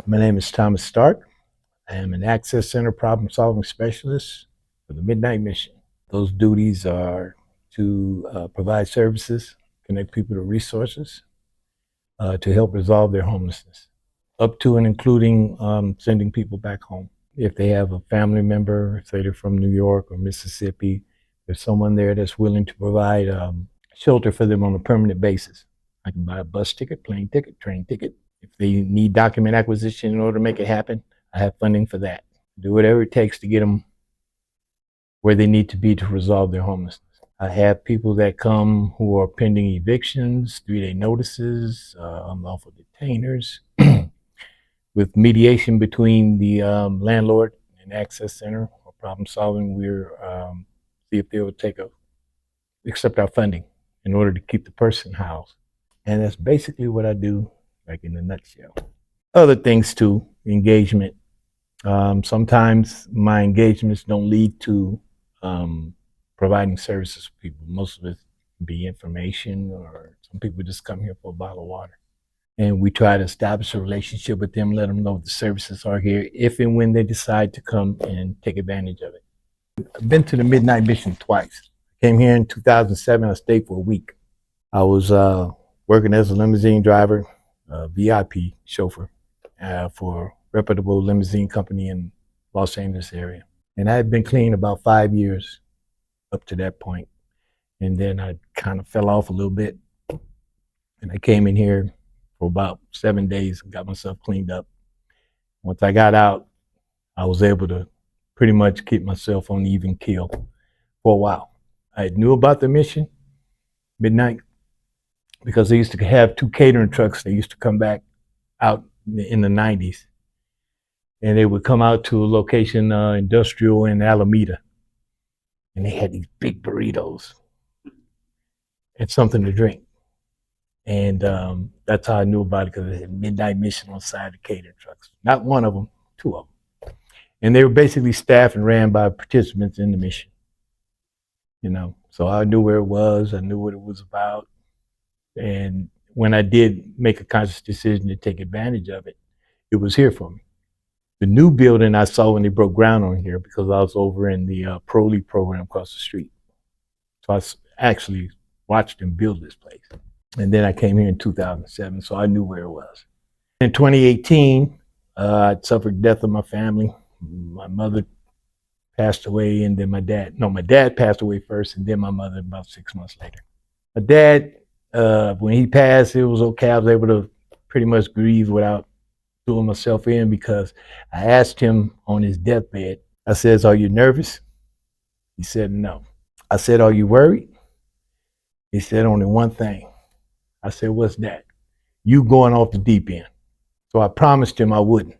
My name is Thomas Stark. I am an Access Center problem solving specialist for the Midnight Mission. Those duties are to provide services, connect people to resources, to help resolve their homelessness, up to and including sending people back home. If they have a family member, say they're from New York or Mississippi, there's someone there that's willing to provide shelter for them on a permanent basis. I can buy a bus ticket, plane ticket, train ticket. If they need document acquisition in order to make it happen, I have funding for that. Do whatever it takes to get them where they need to be to resolve their homelessness. I have people that come who are pending evictions, 3-day notices, unlawful detainers, with mediation between the landlord and access center or problem solving. We're see if they will accept our funding in order to keep the person housed. And that's basically what I do, like in a nutshell. Other things too, engagement. Sometimes my engagements don't lead to providing services for people. Most of it be information, or some people just come here for a bottle of water. And we try to establish a relationship with them, let them know the services are here if and when they decide to come and take advantage of it. I've been to the Midnight Mission twice. I came here in 2007. I stayed for a week. I was working as a limousine driver, a VIP chauffeur for a reputable limousine company in Los Angeles area. And I had been clean about 5 years up to that point. And then I kind of fell off a little bit. And I came in here for about 7 days and got myself cleaned up. Once I got out, I was able to pretty much keep myself on even keel for a while. I knew about the mission, Midnight, because they used to have 2 catering trucks. They used to come back out in the 90s. And they would come out to a location, industrial in Alameda. And they had these big burritos and something to drink. And that's how I knew about it, because they had Midnight Mission on the side of the catering trucks. Not one of them, 2 of them. And they were basically staffed and ran by participants in the mission. So I knew where it was. I knew what it was about. And when I did make a conscious decision to take advantage of it, it was here for me. The new building I saw when they broke ground on here, because I was over in the Pro League program across the street. So I actually watched them build this place. And then I came here in 2007, so I knew where it was. In 2018, I suffered death of my family. My mother passed away, and then my dad passed away first, and then my mother about 6 months later. My dad, when he passed, it was okay. I was able to pretty much grieve without doing myself in, because I asked him on his deathbed, I says, "Are you nervous?" He said, "No." I said, "Are you worried?" He said, "Only one thing." I said, "What's that?" "You going off the deep end." So I promised him I wouldn't.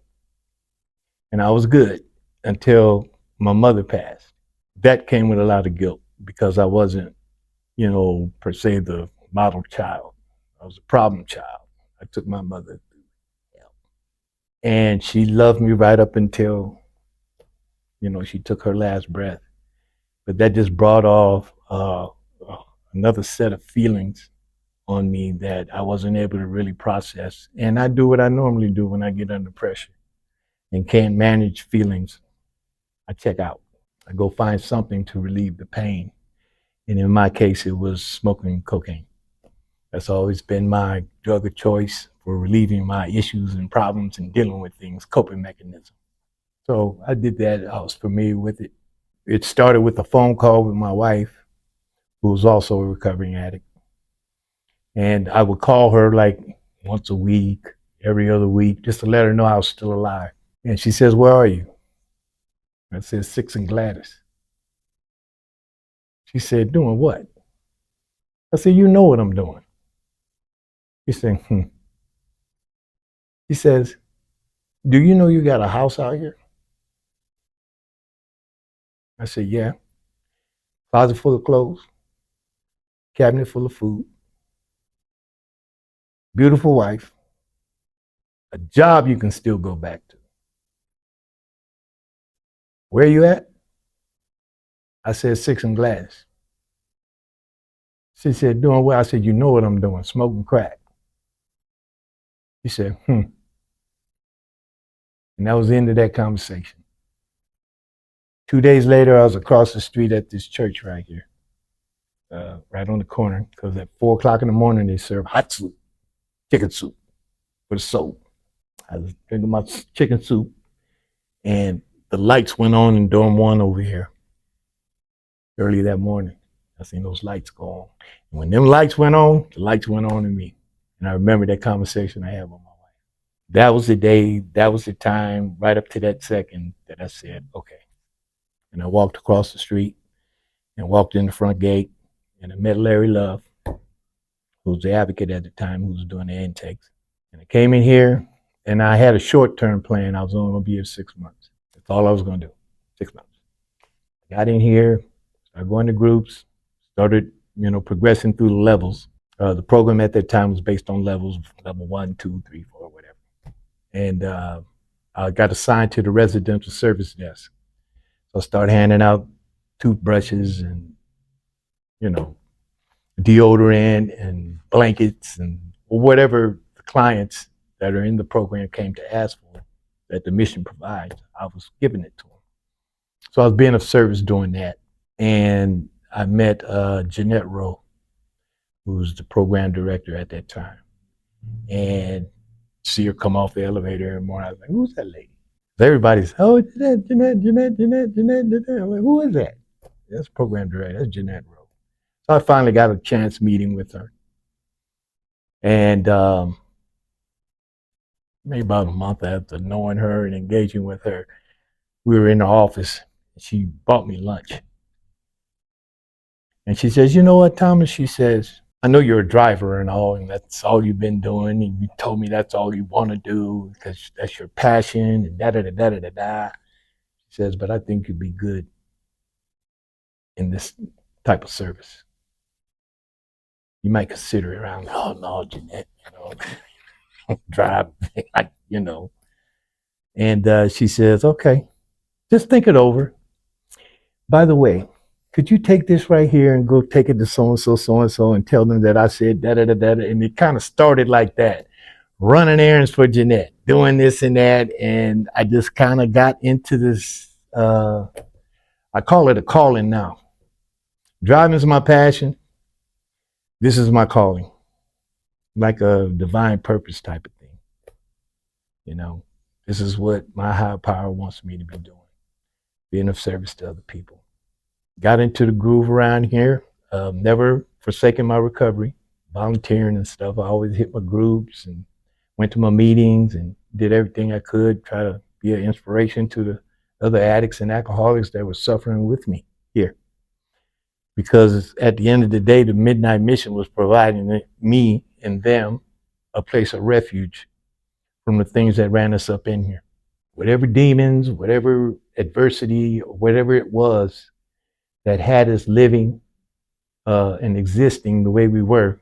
And I was good until my mother passed. That came with a lot of guilt, because I wasn't, per se the model child. I was a problem child. I took my mother through hell. And she loved me right up until, she took her last breath. But that just brought off another set of feelings on me that I wasn't able to really process. And I do what I normally do when I get under pressure and can't manage feelings. I check out. I go find something to relieve the pain. And in my case, it was smoking cocaine. That's always been my drug of choice for relieving my issues and problems and dealing with things, coping mechanism. So I did that. I was familiar with it. It started with a phone call with my wife, who was also a recovering addict. And I would call her like once a week, every other week, just to let her know I was still alive. And she says, "Where are you?" I said, "Six and Gladys." She said, "Doing what?" I said, "You know what I'm doing." She said, She says, "Do you know you got a house out here?" I said, "Yeah." Closet full of clothes, cabinet full of food, beautiful wife, a job you can still go back to. "Where are you at?" I said, "Six and Gladys." She said, "Doing what?" I said, "You know what I'm doing, smoking crack." She said, And that was the end of that conversation. 2 days later, I was across the street at this church right here, right on the corner, because at 4 o'clock in the morning, they serve hot soup, chicken soup for the soul. I was drinking my chicken soup, and the lights went on in dorm 1 over here early that morning. I seen those lights go on. And when them lights went on, the lights went on in me. And I remember that conversation I had with my wife. That was the day, that was the time, right up to that second, that I said, okay. And I walked across the street and walked in the front gate, and I met Larry Love, who was the advocate at the time, who was doing the intakes. And I came in here, and I had a short-term plan. I was only going to be here 6 months. That's all I was going to do, 6 months. I got in here, started going to groups, started, progressing through the levels. The program at that time was based on levels, level 1, 2, 3, 4, whatever. And I got assigned to the residential service desk. So I started handing out toothbrushes and, deodorant and blankets and whatever the clients that are in the program came to ask for that the mission provides. I was giving it to them. So I was being of service doing that. And I met Jeanette Rowe, who was the program director at that time. And see her come off the elevator every morning. I was like, who's that lady? Everybody's, oh, Jeanette. I'm like, who is that? That's program director. That's Jeanette Rowe. So I finally got a chance meeting with her. And maybe about a month after knowing her and engaging with her, we were in the office. She bought me lunch. And she says, you know what, Thomas? She says, I know you're a driver and all, and that's all you've been doing. And you told me that's all you want to do because that's your passion and da-da-da-da-da-da. She says, but I think you'd be good in this type of service. You might consider it around, oh, no, Jeanette, drive, And she says, okay, just think it over. By the way, could you take this right here and go take it to so-and-so, and tell them that I said da-da-da-da-da? And it kind of started like that, running errands for Jeanette, doing this and that. And I just kind of got into this, I call it a calling now. Driving is my passion. This is my calling, like a divine purpose type of thing. This is what my higher power wants me to be doing, being of service to other people. Got into the groove around here, never forsaken my recovery, volunteering and stuff. I always hit my groups and went to my meetings and did everything I could, try to be an inspiration to the other addicts and alcoholics that were suffering with me here. Because at the end of the day, the Midnight Mission was providing me and them a place of refuge from the things that ran us up in here. Whatever demons, whatever adversity, whatever it was that had us living and existing the way we were,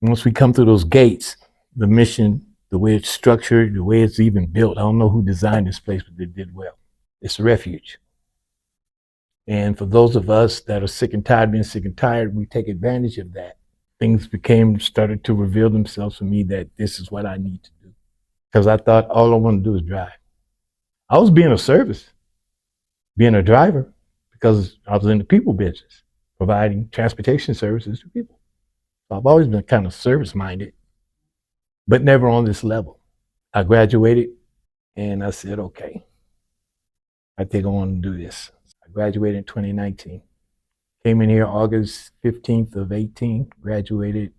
once we come through those gates, the mission, the way it's structured, the way it's even built, I don't know who designed this place, but they did well. It's a refuge. And for those of us that are sick and tired of being sick and tired, we take advantage of that. Things started to reveal themselves for me that this is what I need to do. Because I thought all I want to do is drive. I was being of service, being a driver, because I was in the people business, providing transportation services to people. So I've always been kind of service-minded, but never on this level. I graduated, and I said, okay, I think I want to do this. I graduated in 2019. Came in here August 15th of 18, graduated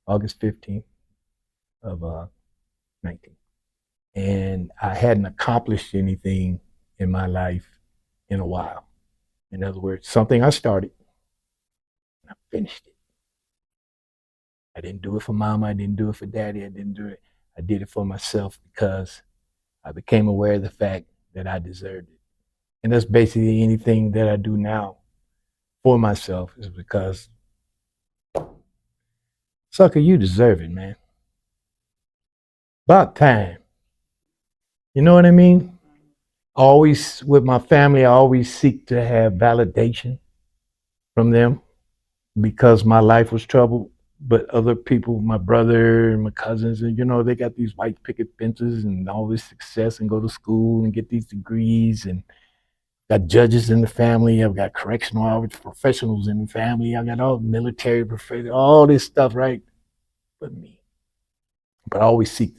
August 15th of 19. And I hadn't accomplished anything in my life in a while. In other words, something I started, and I finished it. I didn't do it for mama, I didn't do it for daddy, I didn't do it. I did it for myself because I became aware of the fact that I deserved it. And that's basically anything that I do now for myself is because, sucker, you deserve it, man. About time. You know what I mean? Always, with my family, I always seek to have validation from them because my life was troubled. but other people, my brother and my cousins, and they got these white picket fences and all this success and go to school and get these degrees and got judges in the family. I've got correctional professionals in the family. I got all military professionals, all this stuff, right? But me. But I always seek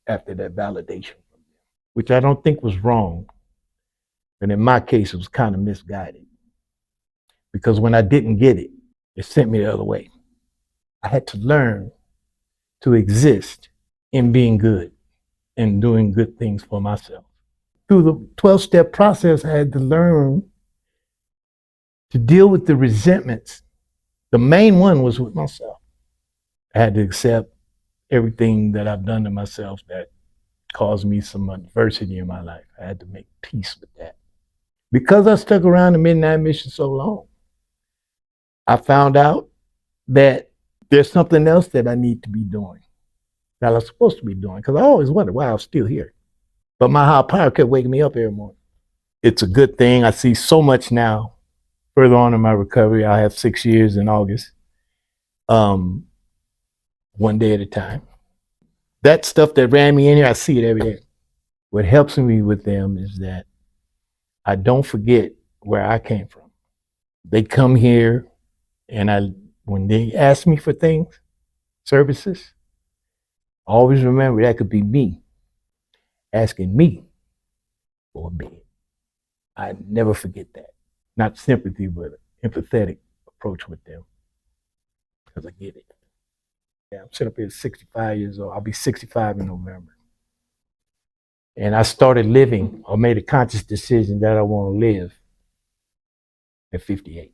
after that validation, which I don't think was wrong. And in my case, it was kind of misguided. Because when I didn't get it, it sent me the other way. I had to learn to exist in being good and doing good things for myself. Through the 12-step process, I had to learn to deal with the resentments. The main one was with myself. I had to accept everything that I've done to myself that caused me some adversity in my life. I had to make peace with that. Because I stuck around the Midnight Mission so long, I found out that there's something else that I need to be doing, that I'm supposed to be doing, because I always wondered why I was still here. But my higher power kept waking me up every morning. It's a good thing. I see so much now. Further on in my recovery, I have 6 years in August. One day at a time. That stuff that ran me in here, I see it every day. What helps me with them is that I don't forget where I came from. They come here, and when they ask me for things, services, always remember that could be me asking me for a bed. I never forget that. Not sympathy, but an empathetic approach with them, because I get it. Yeah, I'm sitting up here at 65 years old. I'll be 65 in November. And I started living, or made a conscious decision that I want to live at 58.